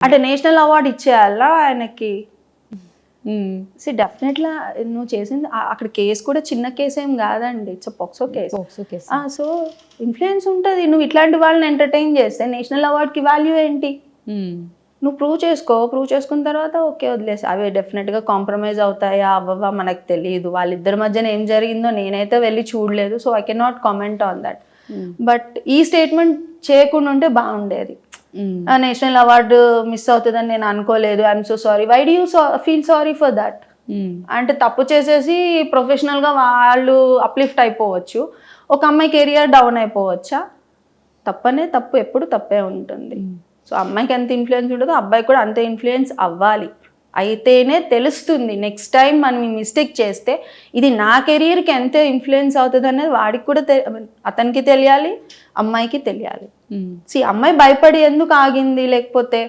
అంటే national award ఇచ్చేయాలా ఆయనకి? డెఫినెట్‌గా నువ్వు చేసింది అక్కడ కేసు కూడా చిన్న కేసు ఏం కాదండి. It's POCSO case. POCSO case. So influence ఉంటది. నువ్వు ఇట్లాంటి వాళ్ళని ఎంటర్‌టైన్ చేస్తే నేషనల్ అవార్డ్‌కి వాల్యూ ఏంటి? నువ్వు ప్రూవ్ చేసుకో. ప్రూవ్ చేసుకున్న తర్వాత ఓకే వదిలేసి. అవి డెఫినెట్‌గా కాంప్రమైజ్ అవుతాయా అవ్వవా మనకు తెలియదు. వాళ్ళిద్దరి మధ్యన ఏం జరిగిందో నేనైతే వెళ్ళి చూడలేదు. So I can not comment on that. But ఈ స్టేట్మెంట్ చేయకుండా ఉంటే బాగుండేది. నేషనల్ అవార్డు మిస్ అవుతుందని నేను అనుకోలేదు. I'm so sorry. Why do you feel sorry for that? అంటే తప్పు చేసేసి ప్రొఫెషనల్గా వాళ్ళు అప్లిఫ్ట్ అయిపోవచ్చు. ఒక అమ్మాయి కెరియర్ డౌన్ అయిపోవచ్చా? తప్పనే తప్పు, ఎప్పుడు తప్పే ఉంటుంది. సో అమ్మాయికి ఎంత ఇన్ఫ్లుయెన్స్ ఉంటుందో అబ్బాయికి కూడా అంతే ఇన్ఫ్లుయెన్స్ అవ్వాలి. అయితేనే తెలుస్తుంది నెక్స్ట్ టైం మనం ఈ మిస్టేక్ చేస్తే ఇది నా కెరియర్కి ఎంత ఇన్ఫ్లుయెన్స్ అవుతుంది అనేది వాడికి కూడా అతనికి తెలియాలి, అమ్మాయికి తెలియాలి. అమ్మాయి భయపడి ఎందుకు ఆగింది? లేకపోతే